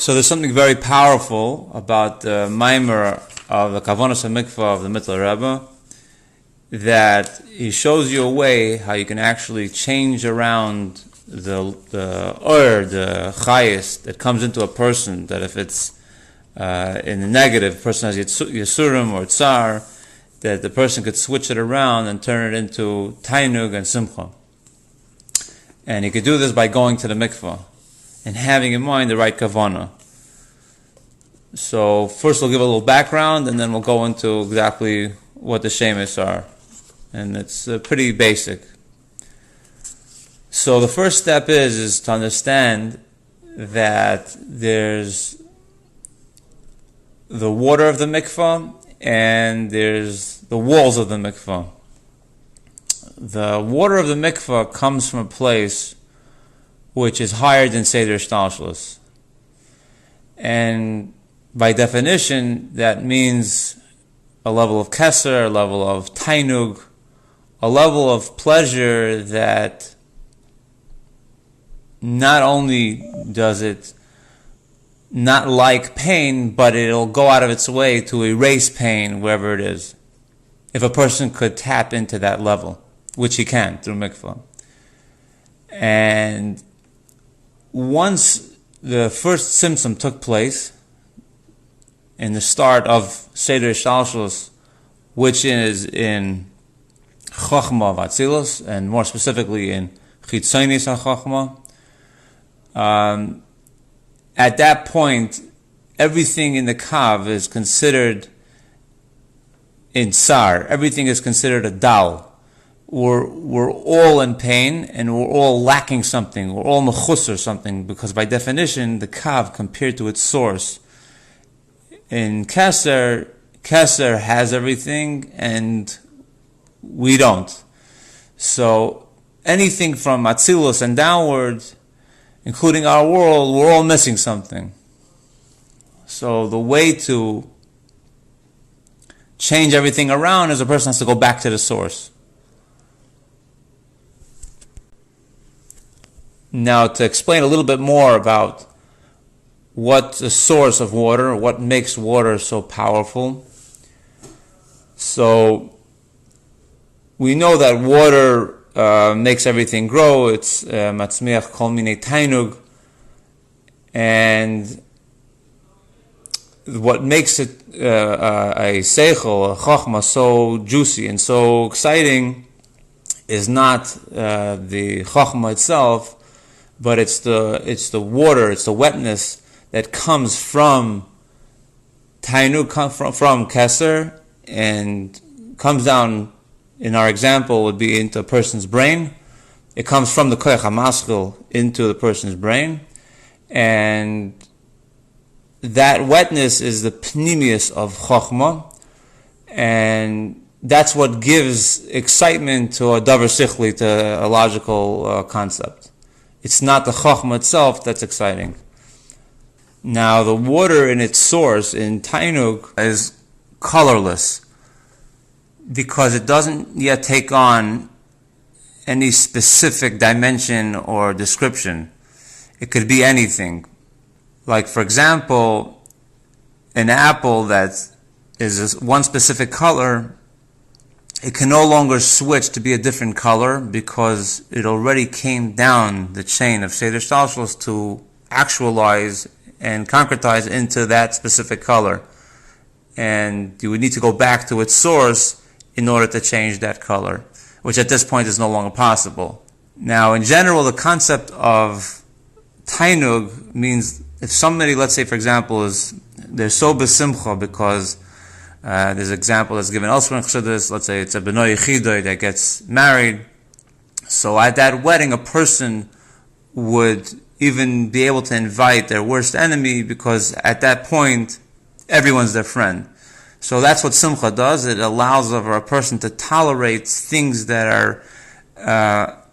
So there's something very powerful about the Maimer of the Kavonos and mikvah of the Mitzvah Rebbe, that he shows you a way how you can actually change around the chayis that comes into a person, that if it's in the negative, the person has yisurim or tsar, that the person could switch it around and turn it into tainug and simcha. And he could do this by going to the mikvah and having in mind the right kavanah. So first we'll give a little background, and then we'll go into exactly what the shemis are. And it's pretty basic. So the first step is to understand that there's the water of the mikvah and there's the walls of the mikvah. The water of the mikvah comes from a place which is higher than Seder Shtalshlus. And by definition, that means a level of keser, a level of tainug, a level of pleasure that not only does it not like pain, but it'll go out of its way to erase pain wherever it is. If a person could tap into that level, which he can through mikvah. And once the first symptom took place in the start of Seder Shalshus, which is in Chochmah of Atzilus, and more specifically in Chitzonis HaChochmah, at that point, everything in the Kav is considered in Tsar. Everything is considered a dal. We're all in pain, and we're all lacking something. We're all mechus or something, because by definition, the Kav, compared to its source, in Keser has everything, and we don't. So anything from Atzilus and downwards, including our world, we're all missing something. So the way to change everything around is a person has to go back to the source. Now, to explain a little bit more about what the source of water, what makes water so powerful. So we know that water makes everything grow. It's matzmiach kol minei tainug, and what makes it a seichel, a chochmah, so juicy and so exciting is not the chochmah itself, but it's the water, it's the wetness that comes from tainug, from keser, and comes down. In our example, would be into a person's brain. It comes from the koach hamaschil into the person's brain, and that wetness is the pnimius of chochmah, and that's what gives excitement to a davar sichli, to a logical concept. It's not the chochmah itself that's exciting. Now, the water in its source, in tainug, is colorless, because it doesn't yet take on any specific dimension or description. It could be anything. Like, for example, an apple that is one specific color, it can no longer switch to be a different color because it already came down the chain of Seder Shalshos to actualize and concretize into that specific color. And you would need to go back to its source in order to change that color, which at this point is no longer possible. Now, in general, the concept of tainug means if somebody, let's say, for example, they're so besimcha because there's an example that's given elsewhere in Chassidus, let's say it's a benoy yichidoy that gets married. So at that wedding, a person would even be able to invite their worst enemy, because at that point, everyone's their friend. So that's what simcha does. It allows for a person to tolerate things that are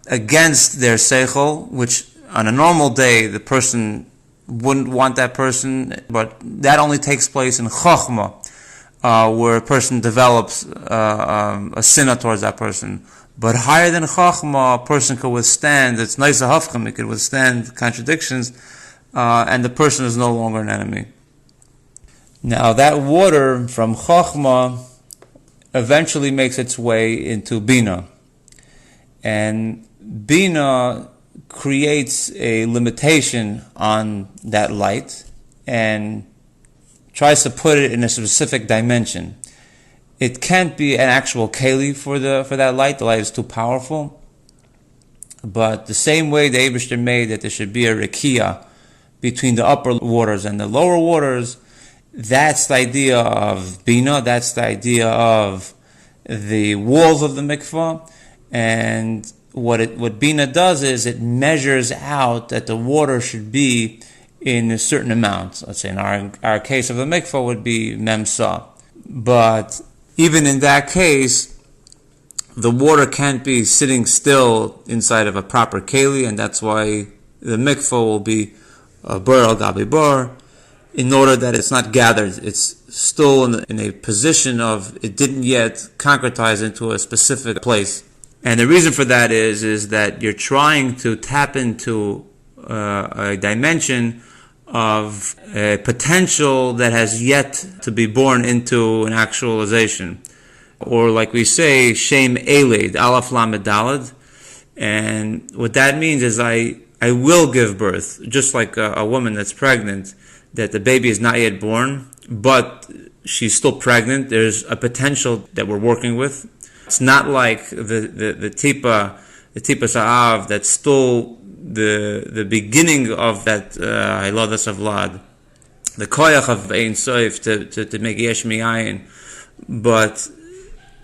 against their seichel, which on a normal day the person wouldn't want that person, but that only takes place in chochmah, where a person develops a sinna towards that person. But higher than Chachma, a person could withstand, it's nice hafcham, it could withstand contradictions, and the person is no longer an enemy. Now that water from Chochmah eventually makes its way into Bina. And Bina creates a limitation on that light and tries to put it in a specific dimension. It can't be an actual keli for that light. The light is too powerful. But the same way the Eibishter made that there should be a rekia between the upper waters and the lower waters, that's the idea of Bina, that's the idea of the walls of the mikvah. And what Bina does is it measures out that the water should be in a certain amount. Let's say in our case of the mikvah would be memsa. But even in that case, the water can't be sitting still inside of a proper keli, and that's why the mikvah will be a bur al gabi bur, in order that it's not gathered. It's still in a position of it didn't yet concretize into a specific place. And the reason for that is that you're trying to tap into a dimension of a potential that has yet to be born into an actualization. Or like we say, Shem Eled, Aleph Lamed Daled. And what that means is I will give birth, just like a woman that's pregnant, that the baby is not yet born, but she's still pregnant. There's a potential that we're working with. It's not like the tipa sa'av that's still the beginning of that Hiladas of Vlad, the koyach of Ein Sof to make yesh mi'ayin. But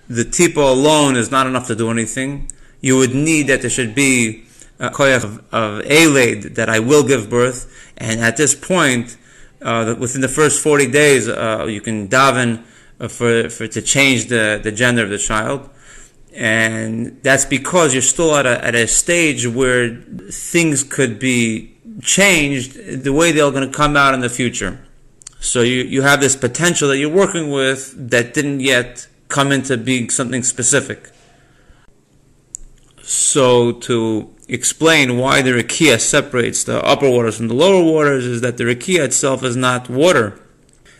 the tipa alone is not enough to do anything. You would need that there should be a koyach of Eled, that I will give birth, and at this point, within the first 40 days, you can daven for to change the gender of the child. And that's because you're still at a stage where things could be changed the way they're going to come out in the future. So you have this potential that you're working with that didn't yet come into being something specific. So to explain why the Rekia separates the upper waters from the lower waters is that the Rekia itself is not water.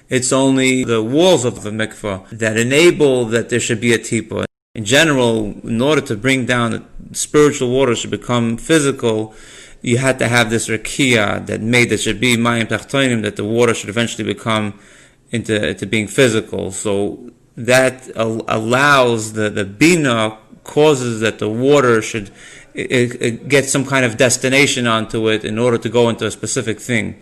It's only the walls of the mikvah that enable that there should be a tipa. In general, in order to bring down the spiritual waters to become physical, you had to have this Rekia that made there should be mayim tachtonim, that the water should eventually become into being physical. So that allows the bina, causes that the water should it get some kind of destination onto it in order to go into a specific thing.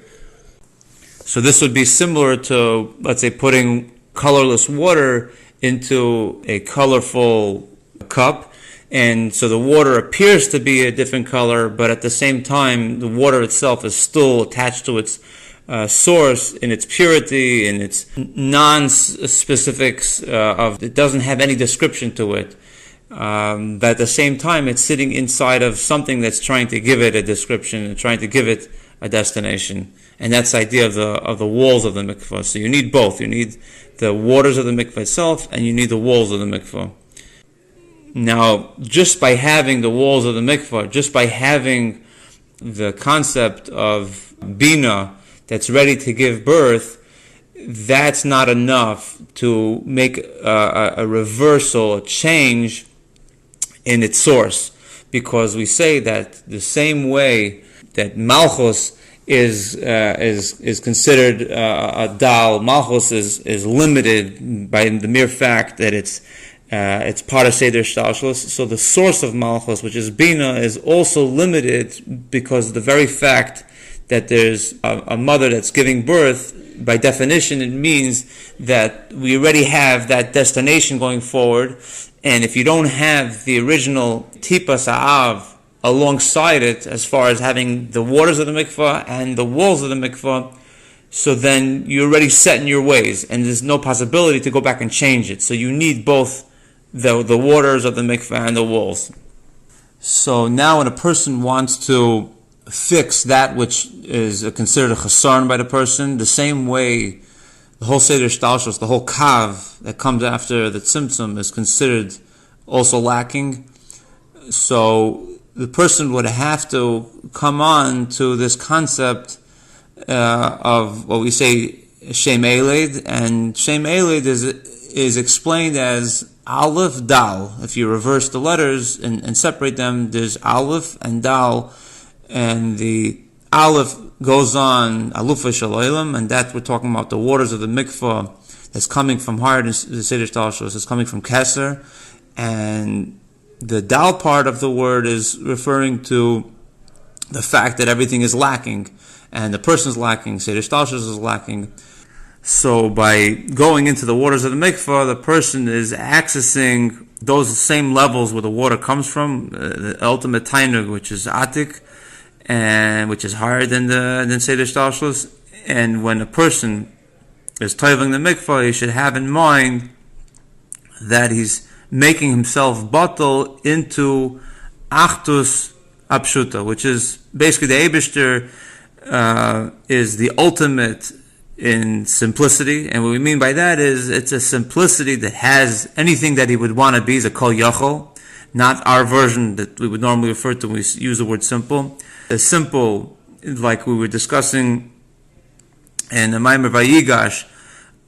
So this would be similar to, let's say, putting colorless water into a colorful cup, and so the water appears to be a different color, but at the same time the water itself is still attached to its source in its purity, in its non-specifics of it doesn't have any description to it. But at the same time, it's sitting inside of something that's trying to give it a description and trying to give it a destination. And that's the idea of the walls of the mikvah. So you need both. You need the waters of the mikvah itself, and you need the walls of the mikvah. Now, just by having the walls of the mikvah, just by having the concept of bina that's ready to give birth, that's not enough to make a reversal, a change in its source, because we say that the same way that Malchus is considered a dal, Malchus is limited by the mere fact that it's part of Seder Shtalshlus. So the source of Malchus, which is Bina, is also limited because of the very fact that there's a mother that's giving birth. By definition, it means that we already have that destination going forward, and if you don't have the original Tipa Sa'av alongside it, as far as having the waters of the mikvah and the walls of the mikvah, so then you're already set in your ways, and there's no possibility to go back and change it. So you need both the waters of the mikvah and the walls. So now when a person wants to fix that which is considered a chasarn by the person, the same way the whole Seder Shtalshos, the whole kav that comes after the tzimtzum is considered also lacking. So the person would have to come on to this concept of what we say Shem Eled, and Shem Eled is explained as Aleph Dal. If you reverse the letters and separate them, there's Aleph and Dal, and the Aleph goes on Alufa Shaloilam, and that we're talking about the waters of the mikvah that's coming from higher than the Seder Shtalshus, it's coming from Keser, and the Dal part of the word is referring to the fact that everything is lacking, and the person is lacking, Seder Shtalshus is lacking. So by going into the waters of the mikvah, the person is accessing those same levels where the water comes from, the ultimate tainug, which is atik, and which is higher than Seder Shtalshus. And when a person is toiving the mikvah, he should have in mind that he's making himself batal into achtus apshuta, which is basically the Eibishter is the ultimate in simplicity, and what we mean by that is it's a simplicity that has anything that he would want to be, is a kol yachol, not our version that we would normally refer to when we use the word simple. The simple, like we were discussing in the Maimer Vayigash,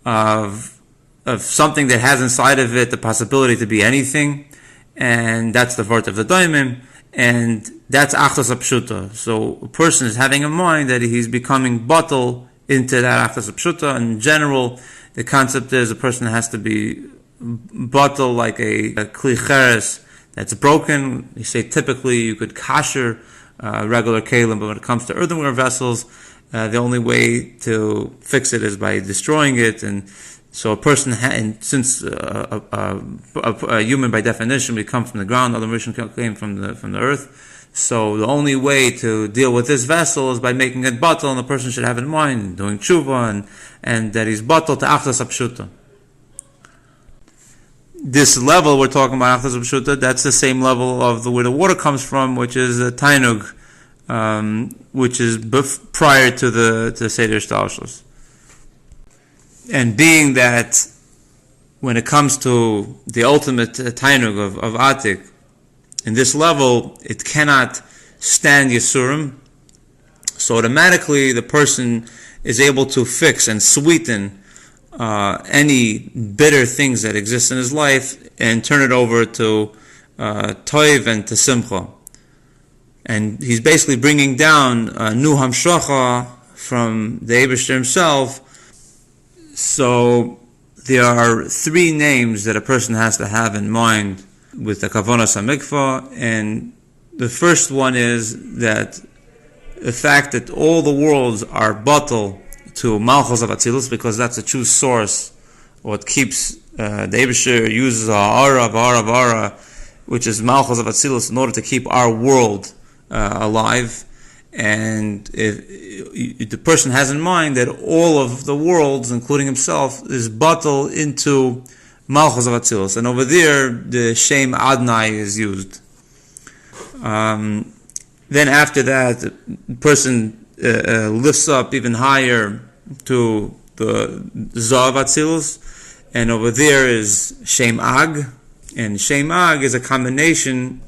of something that has inside of it the possibility to be anything, and that's the vort of the daimim, and that's achtas apshuta. So a person is having in mind that he's becoming batal into that achtas apshuta. In general, the concept is a person has to be batal like a kli cheres that's broken. You say typically you could kasher regular kalim, but when it comes to earthenware vessels, the only way to fix it is by destroying it. And so a person, and since a human by definition, we come from the ground, other Rishon came from the earth. So the only way to deal with this vessel is by making it batal, and the person should have in mind doing tshuva and that he's batal to achtas apshuta. This level we're talking about achtas apshuta, that's the same level of where the water comes from, which is a tainug, which is prior to the Seder Shtalshus. And being that when it comes to the ultimate tainug of atik, in this level, it cannot stand Yisurim, so automatically the person is able to fix and sweeten any bitter things that exist in his life and turn it over to toiv and to simcha. And he's basically bringing down new hamshacha from the Eibishter himself. So there are three names that a person has to have in mind with the Kavonos mikvah, and the first one is that the fact that all the worlds are batal to Malchus of Atzilus, because that's the true source, what keeps the Eibishter uses Ara, which is Malchus of Atzilus, in order to keep our world alive. And if the person has in mind that all of the worlds, including himself, is batal into Malchus of Atzilus, and over there the Shem Adnai is used. Then after that, the person lifts up even higher to the Zav Atzilus, and over there is Shem Ag, and Shem Ag is a combination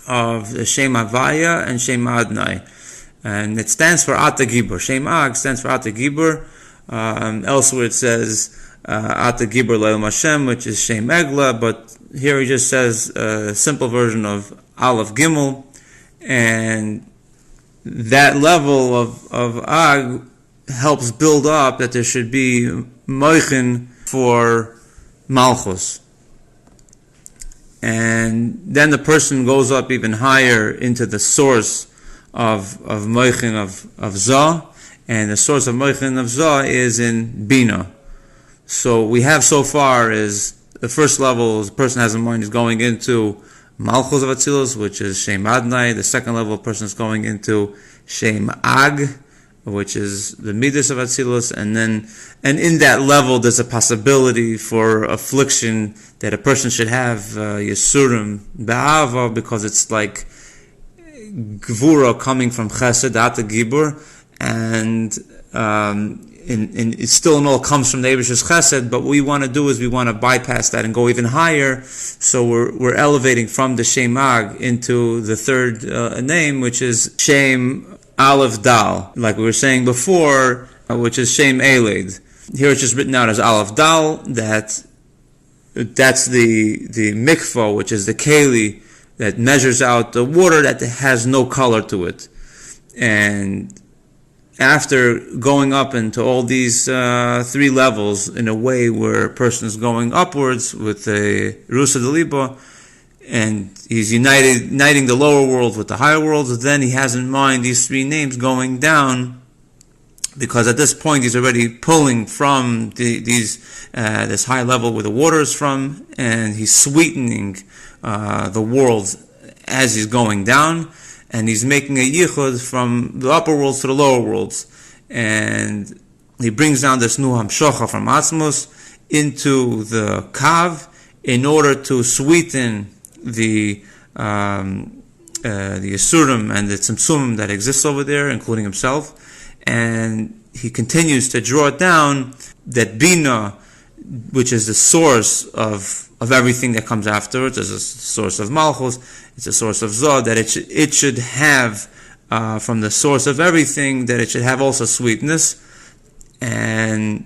of Shem Havaya and Shem Adnai, and it stands for Ata Gibor. Shem Ag stands for Ata Gibor. Elsewhere it says Ata Gibor Le'el Hashem, which is Shem Egla, but here he just says a simple version of Aleph Gimel, and that level of Ag helps build up that there should be Moichin for Malchus. And then the person goes up even higher into the source of Moichin of Zah, and the source of Moichin of Zah is in Bina. So we have so far is the first level the person has in mind is going into Malchus of Atzilus, which is Shem Adnai. The second level person is going into Shem Ag, which is the Midas of Atzilus, and in that level there's a possibility for affliction that a person should have Yisurim Ba'ava, because it's like Gvura coming from Chesed, Ata Gibur, and it still in all comes from the Eibishter's Chesed, but what we want to do is we want to bypass that and go even higher, so we're elevating from the Shem Ag into the third name, which is Shem Aleph Dal, like we were saying before, which is Shem Eled. Here it's just written out as Aleph Dal, that's the mikvah, which is the keli that measures out the water that has no color to it. And after going up into all these three levels in a way where a person is going upwards with a Rusa Deliba, and he's uniting the lower world with the higher worlds, then he has in mind these three names going down, because at this point he's already pulling from this high level where the water is from, and he's sweetening the worlds as he's going down, and he's making a yichud from the upper worlds to the lower worlds, and he brings down this nu hamshocha from Atzmos into the kav in order to sweeten the Yisurim and the Tzimtzum that exists over there, including himself. And he continues to draw it down, that Bina, which is the source of everything that comes afterwards, is a source of Malchus, it's a source of Zod, that it should have, from the source of everything, that it should have also sweetness, and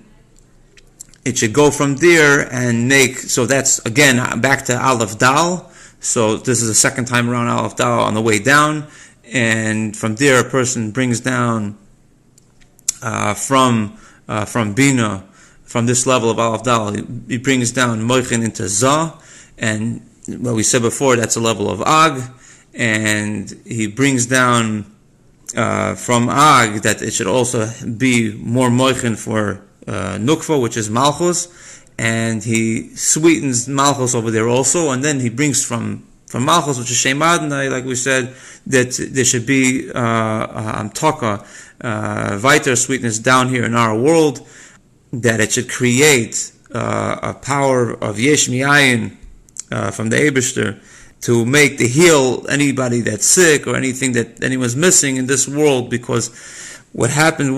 it should go from there and make, so that's again back to Aleph Dal. So this is the second time around Aleph Dal on the way down, and from there a person brings down from Bina, from this level of Aleph Dal, he brings down Moichin into Zah, and what we said before, that's a level of Ag, and he brings down from Ag that it should also be more Moichin for Nukva, which is Malchus, and he sweetens Malchus over there also, and then he brings from Malchus, which is Shem Adonai, like we said, that there should be Amtaka, Viter sweetness down here in our world, that it should create a power of Yesh Mi'ayin from the Eibishter to make to heal anybody that's sick or anything that anyone's missing in this world. Because what happened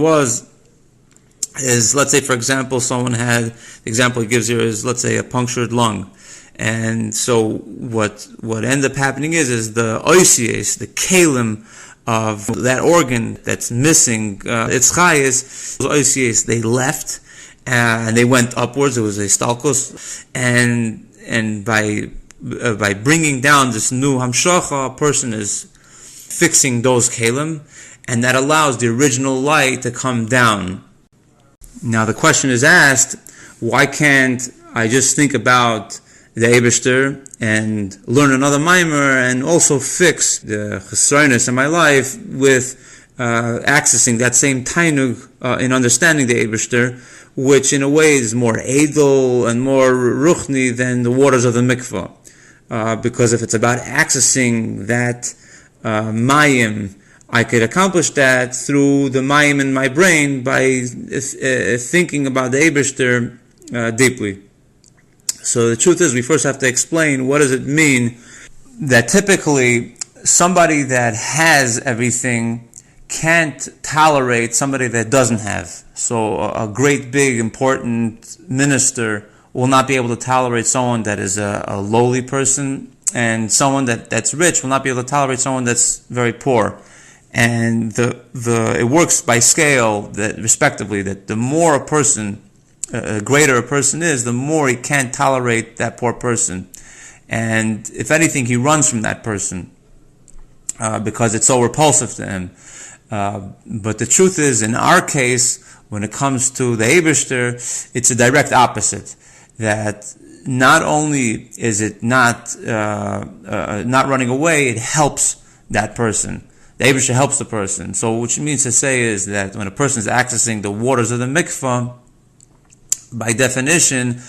is, let's say, for example, someone had, the example he gives here is, let's say, a punctured lung. And so what ends up happening is the oisies, the kalim of that organ that's missing, its chayes, those oisies, they left, and they went upwards. It was a stalkos, and by bringing down this new hamshacha, a person is fixing those kalim, and that allows the original light to come down. Now the question is asked, why can't I just think about the Eibishter and learn another mimer and also fix the chesroinus in my life with accessing that same tainug in understanding the Eibishter, which in a way is more edel and more ruchni than the waters of the mikvah. Because if it's about accessing that mayim, I could accomplish that through the mayim in my brain by thinking about the Eibishter deeply. So the truth is, we first have to explain what does it mean that typically somebody that has everything can't tolerate somebody that doesn't have. So a great, big, important minister will not be able to tolerate someone that is a lowly person, and someone that's rich will not be able to tolerate someone that's very poor. And it works by scale, that respectively, that the more a person, greater a person is, the more he can't tolerate that poor person. And if anything, he runs from that person because it's so repulsive to him. But the truth is, in our case, when it comes to the Eibishter, it's a direct opposite. That not only is it not running away, it helps that person. The Eibishter helps the person. So what it means to say is that when a person is accessing the waters of the mikvah, by definition,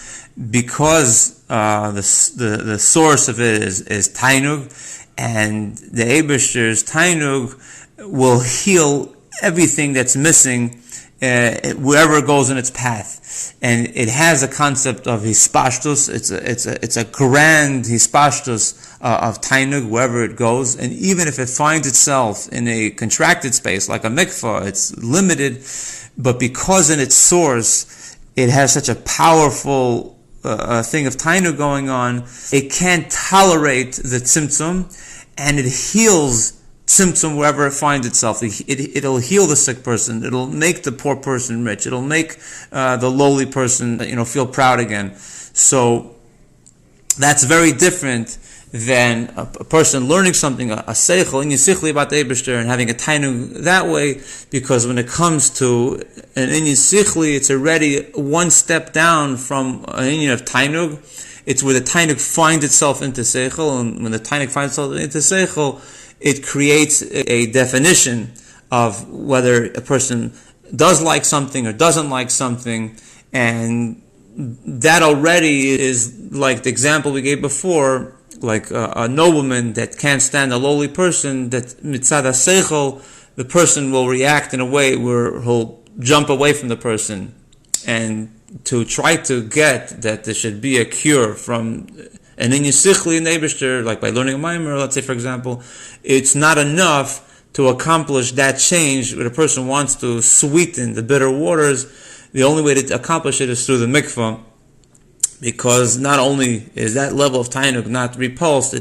because the source of it is tainug, and the Eibishter's tainug will heal everything that's missing wherever it goes in its path. And it has a concept of hispashtus. It's a grand hispashtus of tainug wherever it goes. And even if it finds itself in a contracted space like a mikvah, it's limited. But because in its source it has such a powerful thing of tainug going on, it can't tolerate the tzimtzum, and it heals symptom wherever it finds itself. It'll heal the sick person. It'll make the poor person rich. It'll make the lowly person, feel proud again. So that's very different than a person learning something, a seichel, inyan sichli about the Eibishter, and having a tainug that way, because when it comes to an inyan sichli, it's already one step down from an inyan of tainug. It's where the tainug finds itself into seichel, and when the tainug finds itself into seichel, it creates a definition of whether a person does like something or doesn't like something, and that already is like the example we gave before, like a nobleman that can't stand a lowly person, that mitzad seichel, the person will react in a way where he'll jump away from the person. And to try to get that there should be a cure from an inyan sichli in Eibishter, like by learning a maimer, let's say for example, it's not enough to accomplish that change where a person wants to sweeten the bitter waters. The only way to accomplish it is through the mikvah, because not only is that level of tainug not repulsed,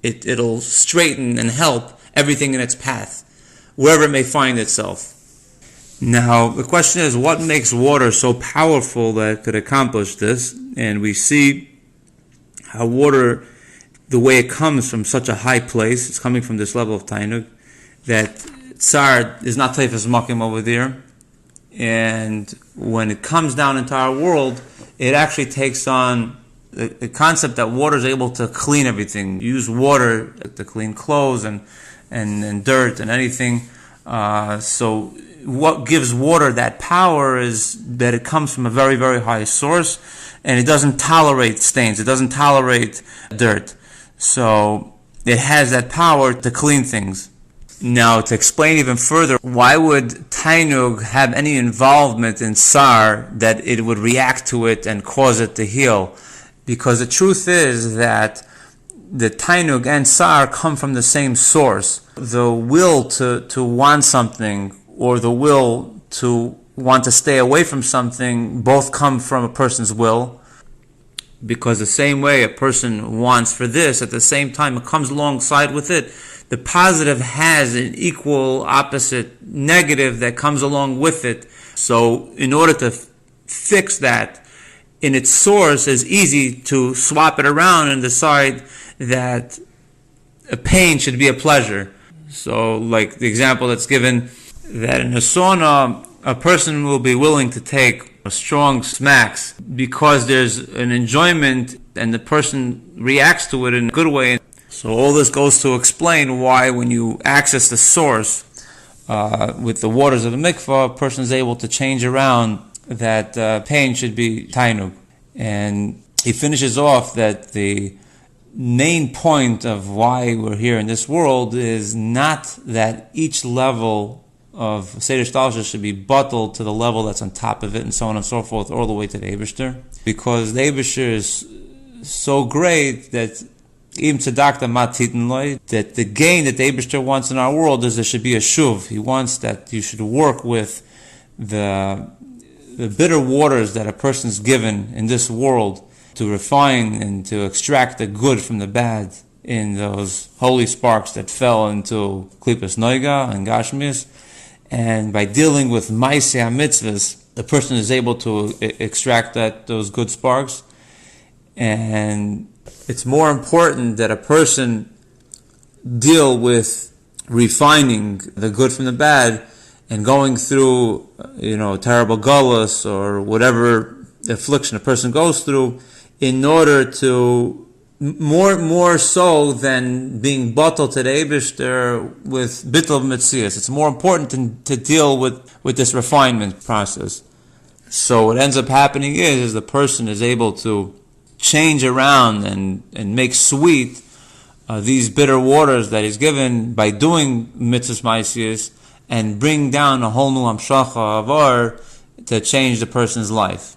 it'll straighten and help everything in its path, wherever it may find itself. Now, the question is, what makes water so powerful that it could accomplish this? And we see how water, the way it comes from such a high place, it's coming from this level of tainug, that tsar is not teifas makim over there. And when it comes down into our world, it actually takes on the concept that water is able to clean everything. You use water to clean clothes and dirt and anything. So what gives water that power is that it comes from a very, very high source, and it doesn't tolerate stains. It doesn't tolerate dirt. So it has that power to clean things. Now, to explain even further, why would tainug have any involvement in sar that it would react to it and cause it to heal? Because the truth is that the tainug and sar come from the same source. The will to want something, or the will to want to stay away from something, both come from a person's will. Because the same way a person wants for this, at the same time it comes alongside with it. The positive has an equal opposite negative that comes along with it. So in order to fix that in its source, it's easy to swap it around and decide that a pain should be a pleasure. So like the example that's given, that in a sauna, a person will be willing to take strong smacks because there's an enjoyment and the person reacts to it in a good way. So all this goes to explain why when you access the source with the waters of the mikvah, a person is able to change around that pain should be tainug. And he finishes off that the main point of why we're here in this world is not that each level of Seder Shtalsha should be bottled to the level that's on top of it, and so on and so forth, all the way to the Eibishter. Because the Eibishter is so great that even tzedakta matitin loy, that the gain that the Eibishter wants in our world is there should be a shuv. He wants that you should work with the bitter waters that a person's given in this world to refine and to extract the good from the bad in those holy sparks that fell into klipas noiga and gashmis. And by dealing with ma'aseh mitzvahs, the person is able to extract those good sparks. And it's more important that a person deal with refining the good from the bad and going through, terrible gullus or whatever affliction a person goes through, in order to more so than being bottled to the Eibishter with bittul of metzias. It's more important to deal with this refinement process. So what ends up happening is the person is able to change around and make sweet these bitter waters that he's given by doing mitzvahs ma'asiyos, and bring down a whole new hamshacha of or to change the person's life.